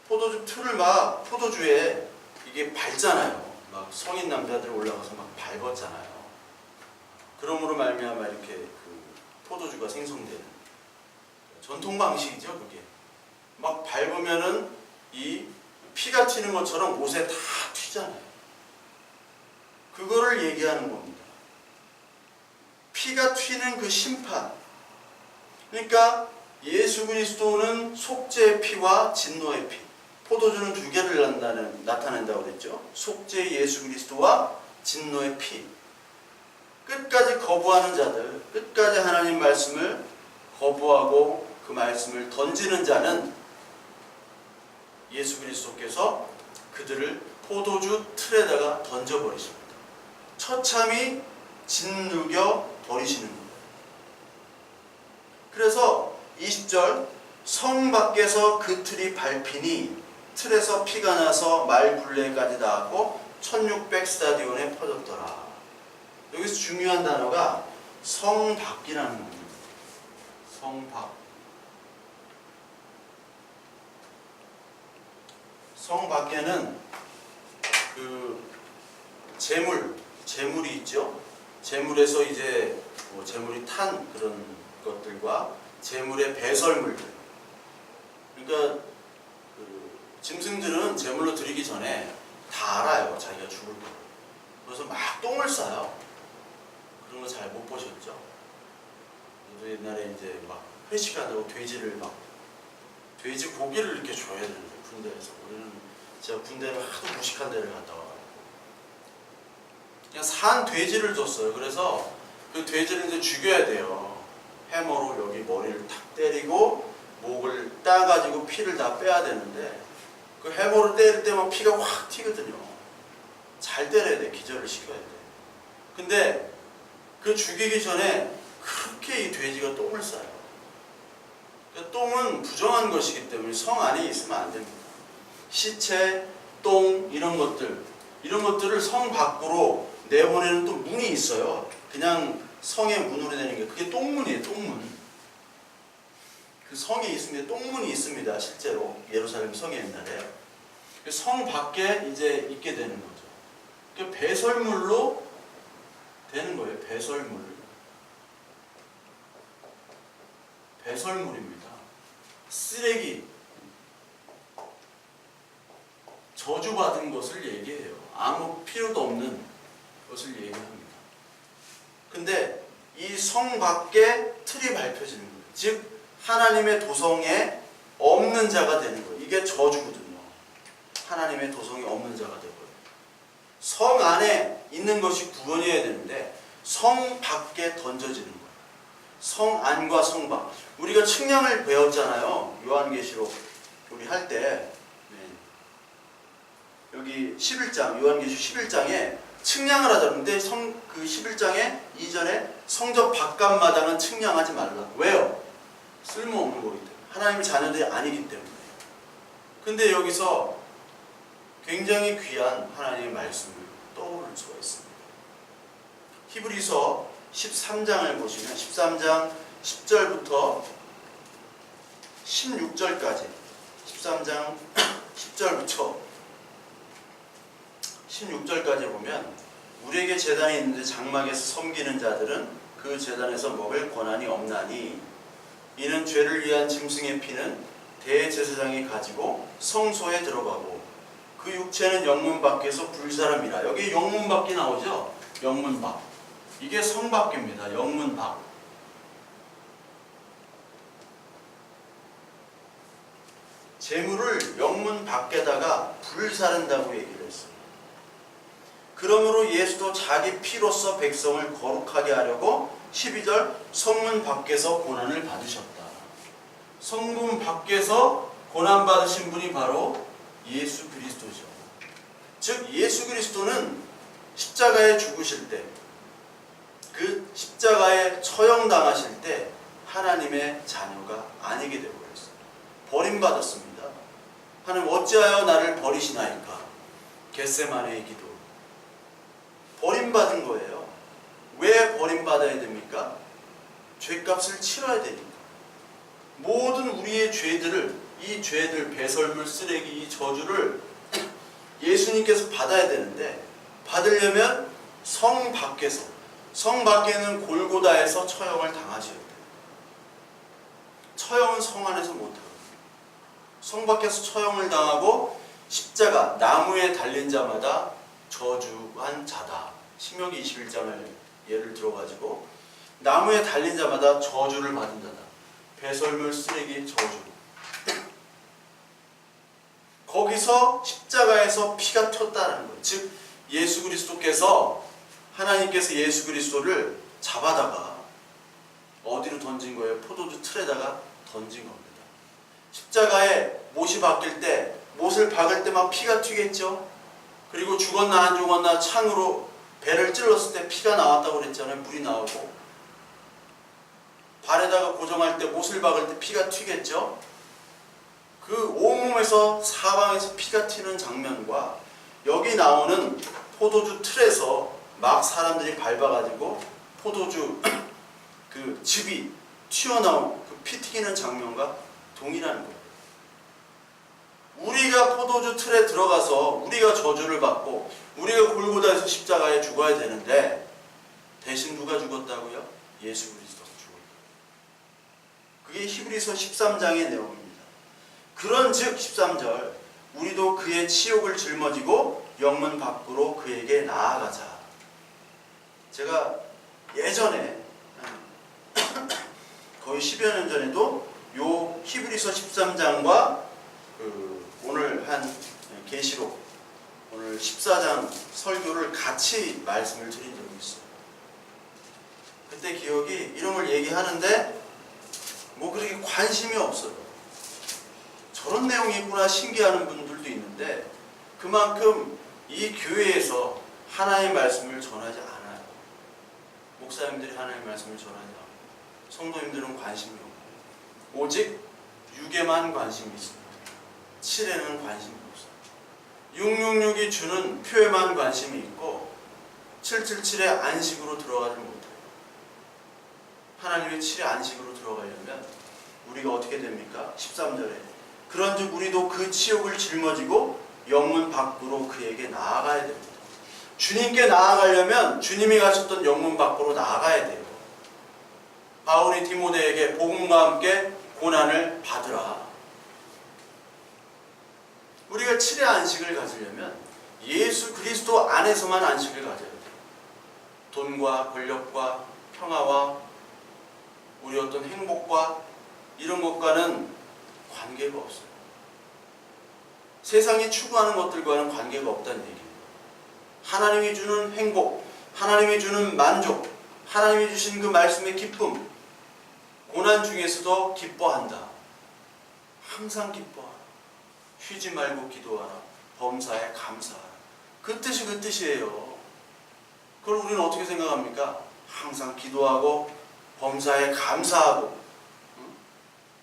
포도주 틀을 막 포도주에 이게 밟잖아요. 막 성인 남자들 올라가서 막 밟았잖아요. 그러므로 말미암아 이렇게 그 포도주가 생성되는 전통 방식이죠. 그게 막 밟으면은 이 피가 튀는 것처럼 옷에 다 튀잖아요. 그거를 얘기하는 겁니다. 피가 튀는 그 심판. 그러니까 예수 그리스도는 속죄의 피와 진노의 피. 포도주는 두 개를 나타낸다고 그랬죠. 속죄의 예수 그리스도와 진노의 피. 끝까지 거부하는 자들, 끝까지 하나님 말씀을 거부하고 그 말씀을 던지는 자는 예수 그리스도께서 그들을 포도주 틀에다가 던져버리십니다. 처참히 짓누겨 버리시는 거예요. 그래서 20절 성 밖에서 그 틀이 밟히니 틀에서 피가 나서 말 굴레까지 닿았고 1600 스타디온에 퍼졌더라. 여기서 중요한 단어가 성 밖이라는 겁니다. 성 밖. 성 밖에는 그 재물이 있죠. 재물에서 이제 뭐 재물이 탄 그런 것들과 재물의 배설물들. 그러니까 그 짐승들은 재물로 드리기 전에 다 알아요. 자기가 죽을 거. 그래서 막 똥을 싸요. 그런 거 잘 못 보셨죠? 저도 옛날에 이제 막 회식한다고 돼지 고기를 이렇게 줘야 되는데 군대에서 우리는 제가 군대를 하도 무식한 데를 갔다 와가지고 그냥 산 돼지를 줬어요. 그래서 그 돼지를 이제 죽여야 돼요. 해머로 여기 머리를 탁 때리고 목을 따가지고 피를 다 빼야 되는데 그 해머로 때릴 때만 피가 확 튀거든요. 잘 때려야 돼. 기절을 시켜야 돼. 근데 그 죽이기 전에 그렇게 이 돼지가 똥을 싸요. 그러니까 똥은 부정한 것이기 때문에 성 안에 있으면 안 됩니다. 시체, 똥 이런 것들을 성 밖으로 내보내는 또 문이 있어요. 그냥 성의 문으로 되는 게 그게 똥문이에요. 똥문. 그 성에 있습니다. 똥문이 있습니다. 실제로 예루살렘 성에 옛날에 성 밖에 이제 있게 되는 거죠. 그 배설물로 되는 거예요. 배설물입니다. 쓰레기, 저주받은 것을 얘기해요. 아무 필요도 없는 것을 얘기합니다. 근데 이 성 밖에 틀이 밟혀지는 거예요. 즉 하나님의 도성에 없는 자가 되는 거예요. 이게 저주거든요. 하나님의 도성에 없는 자가 되고요. 성 안에 있는 것이 구원이어야 되는데 성 밖에 던져지는 거예요. 성 안과 성 밖. 우리가 측량을 배웠잖아요. 요한계시록 우리 할 때. 여기 11장, 요한계시록 11장에 측량을 하자는데 그 11장에 이전에 성전 바깥마당은 측량하지 말라. 왜요? 쓸모없는 거기 때문에. 하나님의 자녀들이 아니기 때문에. 근데 여기서 굉장히 귀한 하나님의 말씀을 떠올릴 수가 있습니다. 히브리서 13장을 보시면 13장 10절부터 16절까지 13장 10절부터 16절까지 보면 우리에게 제단이 있는데 장막에서 섬기는 자들은 그 제단에서 먹을 권한이 없나니 이는 죄를 위한 짐승의 피는 대제사장이 가지고 성소에 들어가고 그 육체는 영문 밖에서 불사람이라. 여기 영문 밖이 나오죠? 영문 밖. 이게 성 밖입니다. 영문 밖. 재물을 영문 밖에다가 불사른다고 얘기를 했어요. 그러므로 예수도 자기 피로써 백성을 거룩하게 하려고 12절 성문 밖에서 고난을 받으셨다. 성문 밖에서 고난 받으신 분이 바로 예수 그리스도죠. 즉 예수 그리스도는 십자가에 죽으실 때, 그 십자가에 처형당하실 때 하나님의 자녀가 아니게 되어버렸어요. 버림받았습니다. 하나님 어찌하여 나를 버리시나이까. 겟세마네의 기도. 버림받은 거예요. 왜 버림받아야 됩니까? 죄값을 치러야 되니까. 모든 우리의 죄들을, 이 죄들, 배설물, 쓰레기, 이 저주를 예수님께서 받아야 되는데 받으려면 성 밖에서, 성 밖에는 골고다에서 처형을 당하셔야 돼요. 처형은 성 안에서 못하고 성 밖에서 처형을 당하고 십자가, 나무에 달린 자마다 저주한 자다. 신명기 21장을 예를 들어가지고 나무에 달린 자마다 저주를 받은 자다. 배설물, 쓰레기, 저주. 거기서 십자가에서 피가 튀었다는 거예요. 즉 예수 그리스도께서, 하나님께서 예수 그리스도를 잡아다가 어디로 던진 거예요? 포도주 틀에다가 던진 겁니다. 십자가에 못이 박힐 때, 못을 박을 때만 피가 튀겠죠? 그리고 죽었나 안 죽었나 창으로 배를 찔렀을 때 피가 나왔다고 그랬잖아요. 물이 나오고. 발에다가 고정할 때, 못을 박을 때 피가 튀겠죠? 그 온몸에서 사방에서 피가 튀는 장면과 여기 나오는 포도주 틀에서 막 사람들이 밟아가지고 포도주 그 즙이 튀어나온 그 피 튀기는 장면과 동일한 거예요. 우리가 포도주 틀에 들어가서 우리가 저주를 받고 우리가 골고다에서 십자가에 죽어야 되는데 대신 누가 죽었다고요? 예수 그리스도가 죽었다. 그게 히브리서 13장의 내용입니다. 그런즉 13절 우리도 그의 치욕을 짊어지고 영문 밖으로 그에게 나아가자. 제가 예전에 거의 10여 년 전에도 요 히브리서 13장과 오늘 한 계시록 오늘 14장 설교를 같이 말씀을 드린 적이 있어요. 그때 기억이 이런 걸 얘기하는데 뭐 그렇게 관심이 없어요. 저런 내용이 있구나 신기하는 분들도 있는데 그만큼 이 교회에서 하나님의 말씀을 전하지 않아요. 목사님들이 하나님의 말씀을 전하지 않아요. 성도님들은 관심이 없고 오직 육에만 관심이 있습니다. 7에는 관심이 없어요. 666이 주는 표에만 관심이 있고 777의 안식으로 들어가지 못해요. 하나님의 7의 안식으로 들어가려면 우리가 어떻게 됩니까? 13절에 그런즉 우리도 그 치욕을 짊어지고 영문 밖으로 그에게 나아가야 됩니다. 주님께 나아가려면 주님이 가셨던 영문 밖으로 나아가야 돼요. 바울이 디모데에게 복음과 함께 고난을 받으라. 우리가 7의 안식을 가지려면 예수 그리스도 안에서만 안식을 가져야 돼요. 돈과 권력과 평화와 우리 어떤 행복과 이런 것과는 관계가 없어요. 세상이 추구하는 것들과는 관계가 없다는 얘기입니다. 하나님이 주는 행복, 하나님이 주는 만족, 하나님이 주신 그 말씀의 기쁨, 고난 중에서도 기뻐한다. 항상 기뻐하라. 쉬지 말고 기도하라. 범사에 감사하라. 그 뜻이 그 뜻이에요. 그걸 우리는 어떻게 생각합니까? 항상 기도하고 범사에 감사하고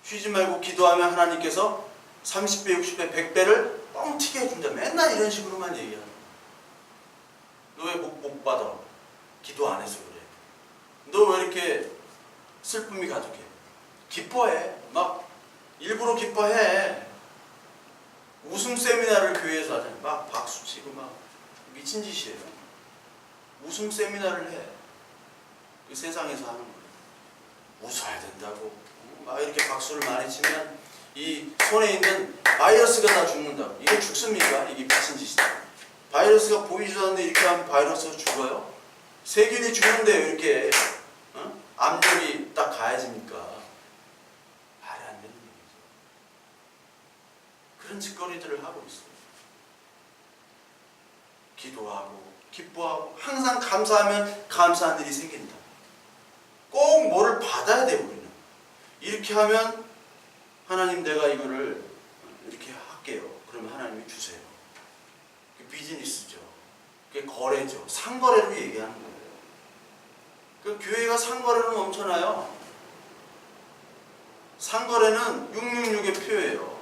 쉬지 말고 기도하면 하나님께서 30배, 60배, 100배를 뻥튀기 해준다. 맨날 이런 식으로만 얘기하는 거야. 너 왜 못 받아? 기도 안 해서 그래. 너 왜 이렇게 슬픔이 가득해? 기뻐해. 막 일부러 기뻐해. 웃음 세미나를 교회에서 하잖아요. 막 박수치고 막 미친 짓이에요. 웃음 세미나를 해. 그 세상에서 하는 거예요. 웃어야 된다고. 막 이렇게 박수를 많이 치면 이 손에 있는 바이러스가 다 죽는다고. 이게 죽습니까? 이게 미친 짓이다. 바이러스가 보이지도 않는데 이렇게 하면 바이러스가 죽어요? 세균이 죽는데 이렇게 압력이 딱 가해집니까? 말이 안 되는 얘기죠. 그런 짓거리들을 하고 있어요. 기도하고 기뻐하고 항상 감사하면 감사한 일이 생긴다. 꼭 뭐를 받아야 돼 우리는. 이렇게 하면 하나님 내가 이거를 이렇게 할게요. 그러면 하나님이 주세요. 그게 비즈니스죠. 그게 거래죠. 상거래로 얘기하는 거예요. 그 교회가 상거래로 넘쳐나요. 상거래는 666의 표예요.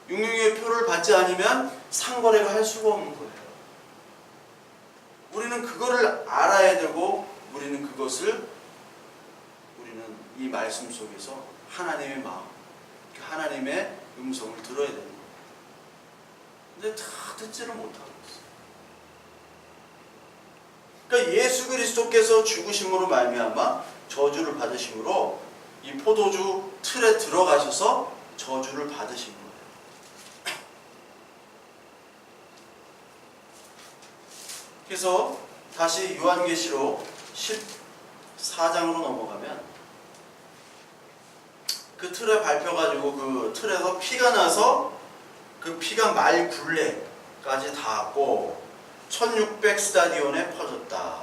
666의 표를 받지 않으면 상거래가 할 수가 없는 거예요. 우리는 그거를 알아야 되고 우리는 이 말씀 속에서 하나님의 마음, 하나님의 음성을 들어야 되는 거예요. 근데 다 듣지를 못하고 있어요. 그러니까 예수 그리스도께서 죽으심으로 말미암아 저주를 받으심으로 이 포도주 틀에 들어가셔서 저주를 받으신 거예요. 그래서 다시 요한계시록 14장으로 넘어가면 그 틀에 밟혀가지고 그 틀에서 피가 나서 그 피가 말 굴레까지 닿았고 1600 스타디온에 퍼졌다.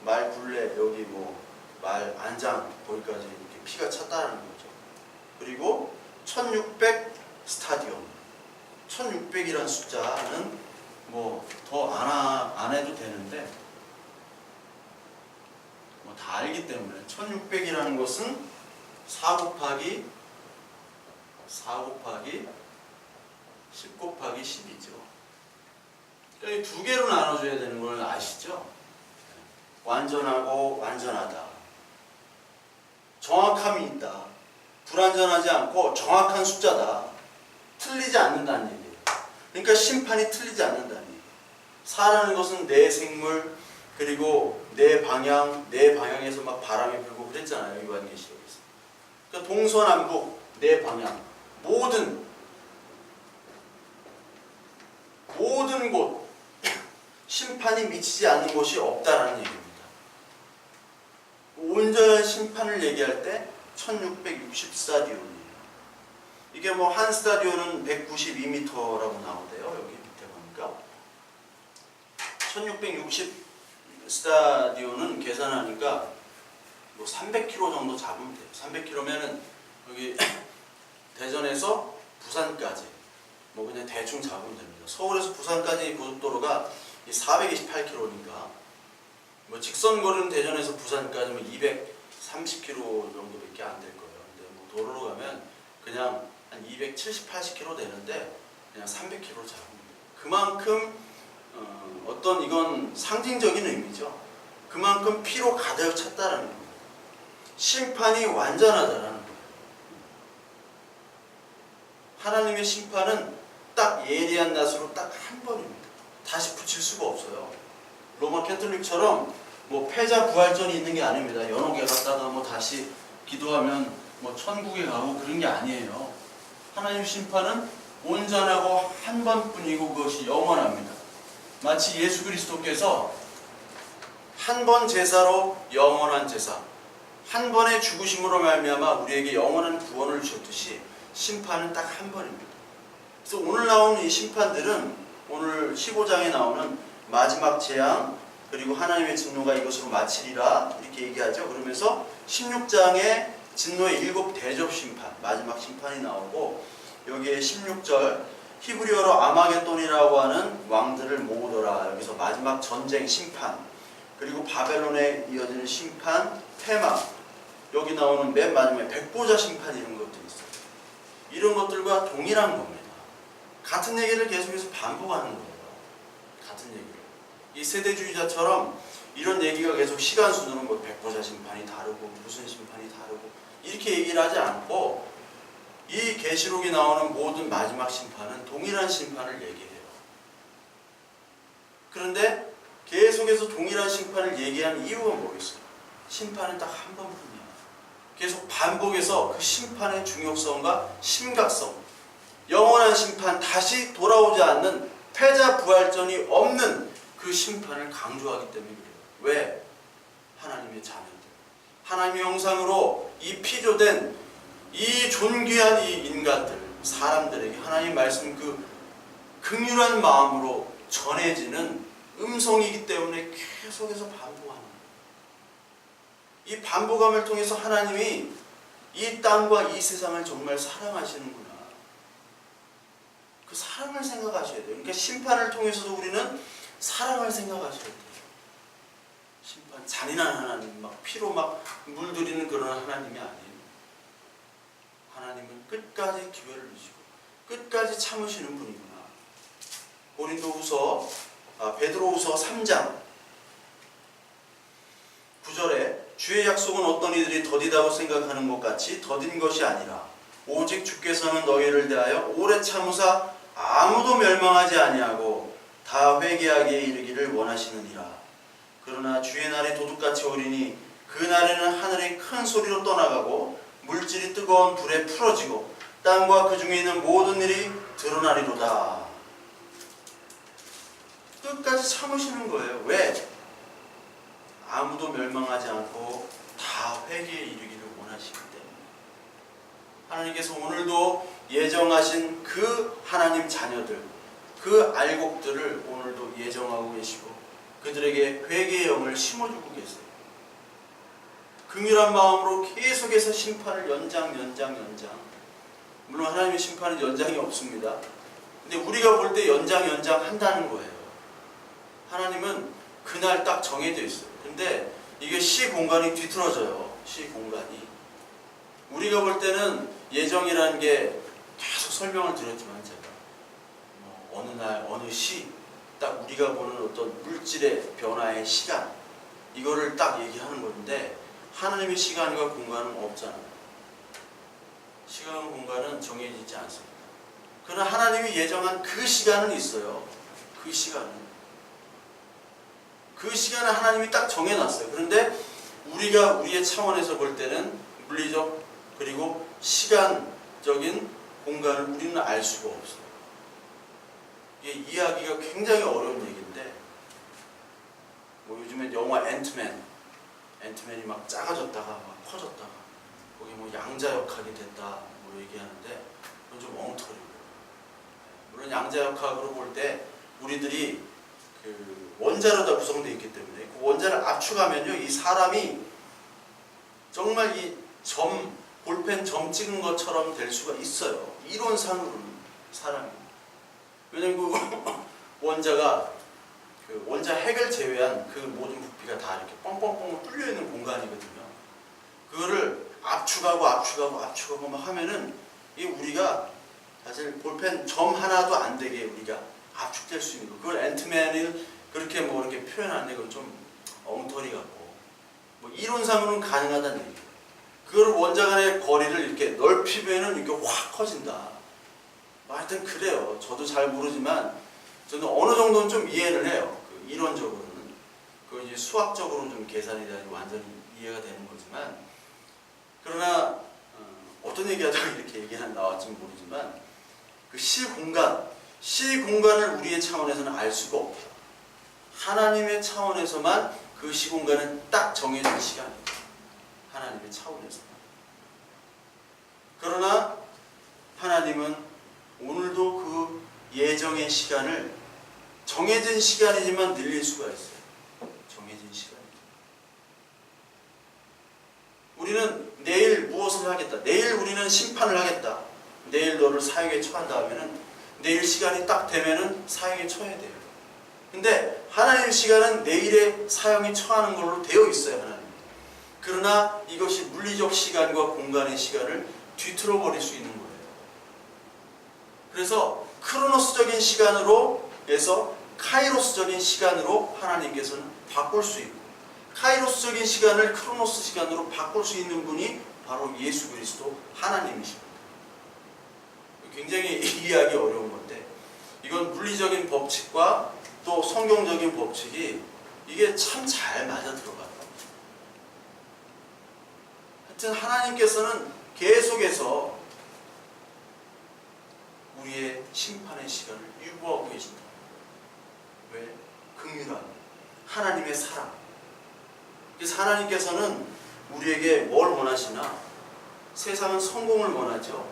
말 굴레 여기 뭐 말 안장 거기까지 이렇게 피가 찼다는 거죠. 그리고 1600 스타디온 1600이라는 숫자는 뭐 더 안 해도 되는데 뭐 다 알기 때문에 1600이라는 것은 4 곱하기 10 곱하기 10이죠. 그러니까 두 개로 나눠줘야 되는 걸 아시죠? 완전하고 완전하다. 정확함이 있다. 불완전하지 않고 정확한 숫자다. 틀리지 않는다는 얘기예요. 그러니까 심판이 틀리지 않는다는 얘기예요. 사라는 것은 내 생물 그리고 내 방향에서 막 바람이 불고 그랬잖아요. 요한계시록에서. 그러니까 동서남북 내 방향 모든 곳 심판이 미치지 않는 곳이 없다라는 얘기입니다. 온전한 심판을 얘기할 때 1660스타디온이에요. 이게 뭐 한 스타디온은 192m라고 나오대요. 여기 밑에 보니까 1660스타디온은 계산하니까 뭐 300km 정도 잡으면 돼요. 300km면은 여기 대전에서 부산까지 뭐 그냥 대충 잡으면 됩니다. 서울에서 부산까지 고속도로가 428km니까 뭐 직선 거리는 대전에서 부산까지 뭐 230km 정도밖에 안 될 거예요. 근데 뭐 도로로 가면 그냥 한 270, 80km 되는데 그냥 300km 잡으면 돼요. 그만큼 어떤 이건 상징적인 의미죠. 그만큼 피로 가득 찼다라는 겁니다. 심판이 완전하다라는 거예요. 하나님의 심판은 딱 예리한 낫으로 딱 한 번입니다. 다시 붙일 수가 없어요. 로마 캐톨릭처럼 뭐 패자 부활전이 있는 게 아닙니다. 여러 개 갔다가 뭐 다시 기도하면 뭐 천국에 가고 그런 게 아니에요. 하나님 심판은 온전하고 한 번뿐이고 그것이 영원합니다. 마치 예수 그리스도께서 한 번 제사로 영원한 제사, 한 번의 죽으심으로 말미암아 우리에게 영원한 구원을 주셨듯이 심판은 딱 한 번입니다. 그래서 오늘 나오는 이 심판들은 오늘 15장에 나오는 마지막 재앙 그리고 하나님의 진노가 이것으로 마치리라 이렇게 얘기하죠. 그러면서 16장에 진노의 7 대접 심판, 마지막 심판이 나오고 여기에 16절 히브리어로 아마겟돈이라고 하는 왕들을 모으더라. 여기서 마지막 전쟁 심판 그리고 바벨론에 이어지는 심판, 폐막 여기 나오는 맨 마지막에 백보자 심판 이런 것들이 있어요. 이런 것들과 동일한 겁니다. 같은 얘기를 계속해서 반복하는 거예요. 같은 얘기를. 이 세대주의자처럼 이런 얘기가 계속 시간 순으로 뭐 백보자 심판이 다르고 무슨 심판이 다르고 이렇게 얘기를 하지 않고 이 계시록에 나오는 모든 마지막 심판은 동일한 심판을 얘기해요. 그런데 계속해서 동일한 심판을 얘기하는 이유가 뭐겠어요? 심판은 딱 한 번뿐이야. 계속 반복해서 그 심판의 중요성과 심각성, 영원한 심판, 다시 돌아오지 않는 패자 부활전이 없는 그 심판을 강조하기 때문에 그래요. 왜? 하나님의 자녀들, 하나님의 형상으로 이 피조된 이 존귀한 이 인간들, 사람들에게 하나님 말씀 그 긍휼한 마음으로 전해지는 음성이기 때문에 계속해서 반복하는 거예요. 이 반복함을 통해서 하나님이 이 땅과 이 세상을 정말 사랑하시는구나. 그 사랑을 생각하셔야 돼요. 그러니까 심판을 통해서도 우리는 사랑을 생각하셔야 돼요. 심판, 잔인한 하나님, 막 피로 막 물들이는 그런 하나님이 아니에요. 하나님은 끝까지 기회를 주시고 끝까지 참으시는 분이구나. 베드로후서 3장 9절에 주의 약속은 어떤 이들이 더디다고 생각하는 것 같이 더딘 것이 아니라 오직 주께서는 너희를 대하여 오래 참으사 아무도 멸망하지 아니하고 다 회개하기에 이르기를 원하시느니라. 그러나 주의 날이 도둑같이 오리니 그 날에는 하늘이 큰 소리로 떠나가고 물질이 뜨거운 불에 풀어지고 땅과 그 중에 있는 모든 일이 드러나리로다. 끝까지 참으시는 거예요. 왜? 아무도 멸망하지 않고 다 회개에 이르기를 원하시기 때문에. 하나님께서 오늘도 예정하신 그 하나님 자녀들, 그 알곡들을 오늘도 예정하고 계시고 그들에게 회개의 영을 심어주고 계세요. 긍휼한 마음으로 계속해서 심판을 연장. 물론 하나님의 심판은 연장이 없습니다. 근데 우리가 볼 때 연장 한다는 거예요. 하나님은 그날 딱 정해져 있어요. 근데 이게 시공간이 뒤틀어져요. 시공간이. 우리가 볼 때는 예정이라는 게 계속 설명을 드렸지만 제가 어느 날 어느 시 딱 우리가 보는 어떤 물질의 변화의 시간 이거를 딱 얘기하는 건데 하나님의 시간과 공간은 없잖아요. 시간과 공간은 정해지지 않습니다. 그러나 하나님이 예정한 그 시간은 있어요. 그 시간은 하나님이 딱 정해놨어요. 그런데 우리가 우리의 차원에서 볼 때는 물리적 그리고 시간적인 공간을 우리는 알 수가 없어요. 이게 이해하기가 굉장히 어려운 얘기인데 뭐 요즘에 영화 앤트맨이 막 작아졌다가 막 커졌다가 거기 뭐 양자역학이 됐다 뭐 얘기하는데 그건 좀 엉터리고요. 물론 양자역학으로 볼 때 우리들이 그 원자로 다 구성되어 있기 때문에 그 원자를 압축하면요 이 사람이 정말 이 볼펜 점 찍은 것처럼 될 수가 있어요. 이론상으로는 사람이. 왜냐면 그 원자가 그 원자 핵을 제외한 그 모든 부피가 다 이렇게 뻥뻥뻥 뚫려 있는 공간이거든요. 그거를 압축하고 막 하면은 이 우리가 사실 볼펜 점 하나도 안 되게 우리가 압축될 수 있는 거. 그걸 앤트맨을 그렇게 뭐 이렇게 표현하는 건 좀 엉터리 같고 뭐 이론상으로는 가능하다는 얘기예요. 그걸 원자 간의 거리를 이렇게 넓히면은 이렇게 확 커진다. 하여튼 그래요. 저도 잘 모르지만 저는 어느 정도는 좀 이해를 해요. 그 이론적으로는. 그 이제 수학적으로는 좀 계산이 돼서 완전히 이해가 되는 거지만 그러나 어떤 얘기하다가 이렇게 얘기가 나왔지 모르지만 그 시공간을 우리의 차원에서는 알 수가 없어요. 하나님의 차원에서만 그 시공간은 딱 정해진 시간이에요. 하나님의 차원에서. 그러나 하나님은 오늘도 그 예정의 시간을 정해진 시간이지만 늘릴 수가 있어요. 정해진 시간. 우리는 내일 무엇을 하겠다. 내일 우리는 심판을 하겠다. 내일 너를 사형에 처한 다음에는 내일 시간이 딱 되면은 사형에 처해야 돼요. 근데 하나님의 시간은 내일의 사형에 처하는 걸로 되어 있어요. 하나님. 그러나 이것이 물리적 시간과 공간의 시간을 뒤틀어 버릴 수 있는 거예요. 그래서 크로노스적인 시간으로 해서 카이로스적인 시간으로 하나님께서는 바꿀 수 있고, 카이로스적인 시간을 크로노스 시간으로 바꿀 수 있는 분이 바로 예수 그리스도 하나님이십니다. 굉장히 이해하기 어려운 건데, 이건 물리적인 법칙과 또 성경적인 법칙이 이게 참 잘 맞아 들어가요. 하여튼 하나님께서는 계속해서 우리의 심판의 시간을 유보하고 계신다. 왜? 긍휼함, 하나님의 사랑. 그래서 하나님께서는 우리에게 뭘 원하시나? 세상은 성공을 원하죠.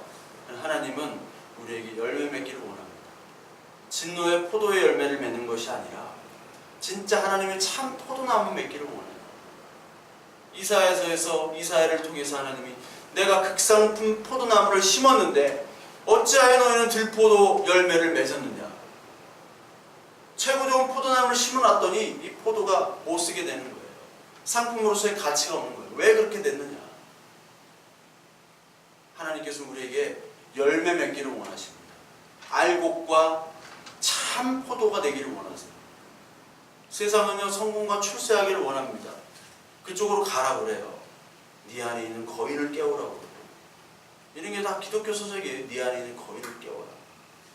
하나님은 우리에게 열매 맺기를 원합니다. 진노의 포도의 열매를 맺는 것이 아니라 진짜 하나님의 참 포도나무 맺기를 원해요. 이사야서에서 이사야를 통해서 하나님이 내가 극상품 포도나무를 심었는데 어찌하여 너희는 들포도 열매를 맺었느냐. 최고 좋은 포도나무를 심어놨더니 이 포도가 못 쓰게 되는 거예요. 상품으로서의 가치가 없는 거예요. 왜 그렇게 됐느냐. 하나님께서 우리에게 열매 맺기를 원하십니다. 알곡과 참 포도가 되기를 원하세요. 세상은요 성공과 출세하기를 원합니다. 그쪽으로 가라 그래요. 네 안에 있는 거인을 깨우라고 그래요. 이런 게 다 기독교 서적이에요. 네 안에 있는 거인을 깨워라.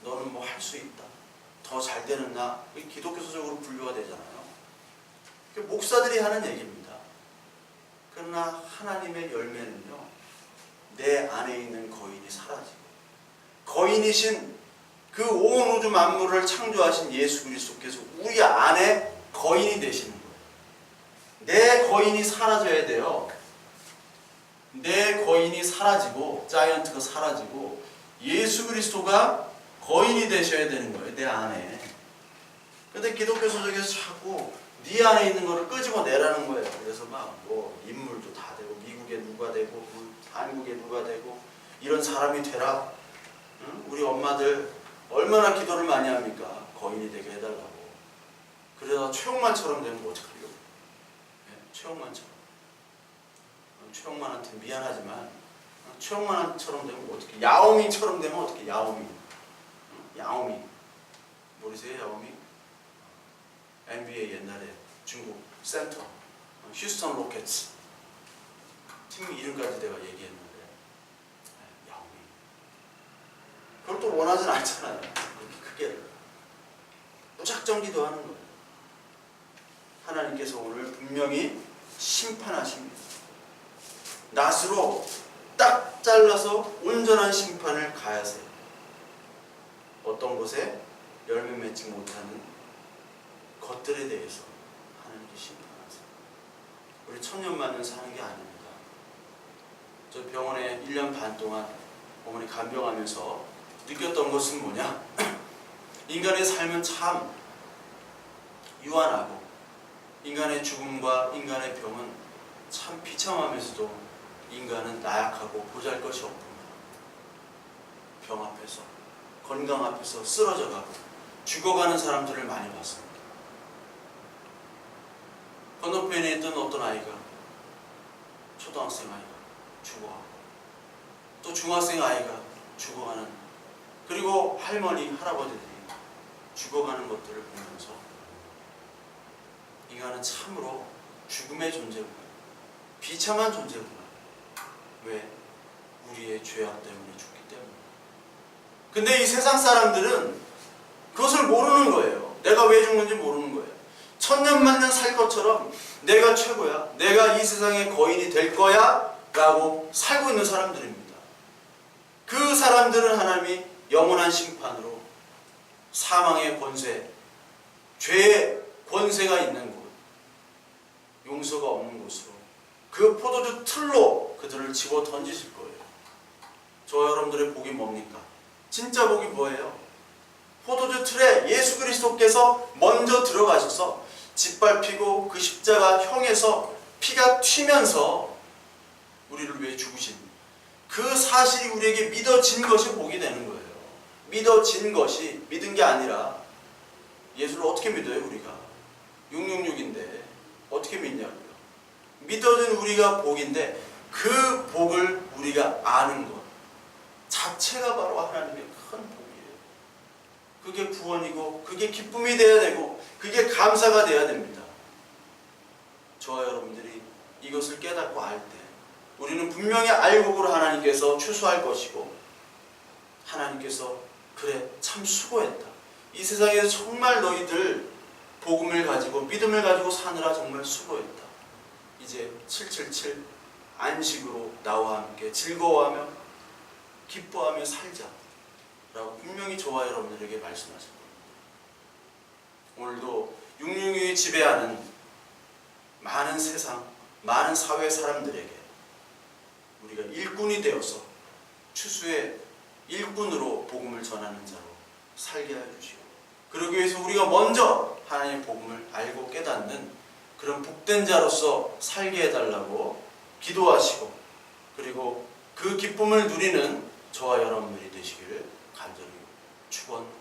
너는 뭐 할 수 있다. 더 잘 되는 나. 기독교 서적으로 분류가 되잖아요. 목사들이 하는 얘기입니다. 그러나 하나님의 열매는요, 내 안에 있는 거인이 사라지고, 거인이신 그 온 우주 만물을 창조하신 예수 그리스도께서 우리 안에 거인이 되시는 거예요. 내 거인이 사라져야 돼요. 내 거인이 사라지고, 자이언트가 사라지고, 예수 그리스도가 거인이 되셔야 되는 거예요. 내 안에. 근데 기독교 서적에서 자꾸 네 안에 있는 거를 끄집어내라는 거예요. 그래서 막 뭐 인물도 다 되고, 미국에 누가 되고, 한국에 누가 되고, 이런 사람이 되라. 응? 우리 엄마들 얼마나 기도를 많이 합니까? 거인이 되게 해달라고. 그러다 최홍만처럼 되면 어떡하려고? 네, 최홍만처럼. 최홍만한테 미안하지만 최홍만처럼 되면 어떻게? 야오밍처럼 되면 어떻게? 야오밍. 야오밍. 모르세요? 야오밍? NBA 옛날에 중국 센터 휴스턴 로켓츠 팀 이름까지 내가 얘기했는데 야오밍. 그걸 또 원하진 않잖아요. 그게 무작정 기도하는 거예요. 하나님께서 오늘 분명히 심판하십니다. 낫으로 딱 잘라서 온전한 심판을 가하세요. 어떤 곳에 열매 맺지 못하는 것들에 대해서 하나님께 심판하세요. 우리 천년만년 사는 게 아닙니다. 저 병원에 1년 반 동안 어머니 간병하면서 느꼈던 것은 뭐냐? 인간의 삶은 참 유한하고, 인간의 죽음과 인간의 병은 참 비참하면서도 인간은 나약하고 보잘것이 없습니다. 병 앞에서, 건강 앞에서 쓰러져가고 죽어가는 사람들을 많이 봤습니다. 건너편에 있던 어떤 아이가, 초등학생 아이가 죽어가고, 또 중학생 아이가 죽어가는, 그리고 할머니, 할아버지들이 죽어가는 것들을 보면서 인간은 참으로 죽음의 존재구나, 비참한 존재구나. 왜? 우리의 죄악 때문에 죽기 때문에. 근데 이 세상 사람들은 그것을 모르는 거예요. 내가 왜 죽는지 모르는 거예요. 천년만년 살 것처럼 내가 최고야, 내가 이 세상의 거인이 될 거야 라고 살고 있는 사람들입니다. 그 사람들은 하나님이 영원한 심판으로 사망의 권세, 죄의 권세가 있는 곳, 용서가 없는 곳으로, 그 그 포도주 틀로 그들을 집어 던지실 거예요. 저와 여러분들의 복이 뭡니까? 진짜 복이 뭐예요? 포도주 틀에 예수 그리스도께서 먼저 들어가셔서 짓밟히고 그 십자가 형에서 피가 튀면서 우리를 위해 죽으신 그 사실이 우리에게 믿어진 것이 복이 되는 거예요. 믿어진 것이, 믿은 게 아니라 예수를 어떻게 믿어요 우리가? 666인데 어떻게 믿냐고요. 믿어진 우리가 복인데 그 복을 우리가 아는 것 자체가 바로 하나님의 큰 복이에요. 그게 구원이고 그게 기쁨이 되어야 되고 그게 감사가 되어야 됩니다. 저와 여러분들이 이것을 깨닫고 알 때 우리는 분명히 알곡으로 하나님께서 추수할 것이고 하나님께서 그래 참 수고했다. 이 세상에서 정말 너희들 복음을 가지고 믿음을 가지고 사느라 정말 수고했다. 이제 777 안식으로 나와 함께 즐거워하며 기뻐하며 살자 라고 분명히 저와 여러분들에게 말씀하실 겁니다. 오늘도 666이 지배하는 많은 세상, 많은 사회 사람들에게 우리가 일꾼이 되어서 추수의 일꾼으로 복음을 전하는 자로 살게 해주시고 그러기 위해서 우리가 먼저 하나님의 복음을 알고 깨닫는 그런 복된 자로서 살게 해달라고 기도하시고 그리고 그 기쁨을 누리는 저와 여러분들이 되시기를 간절히 축원합니다.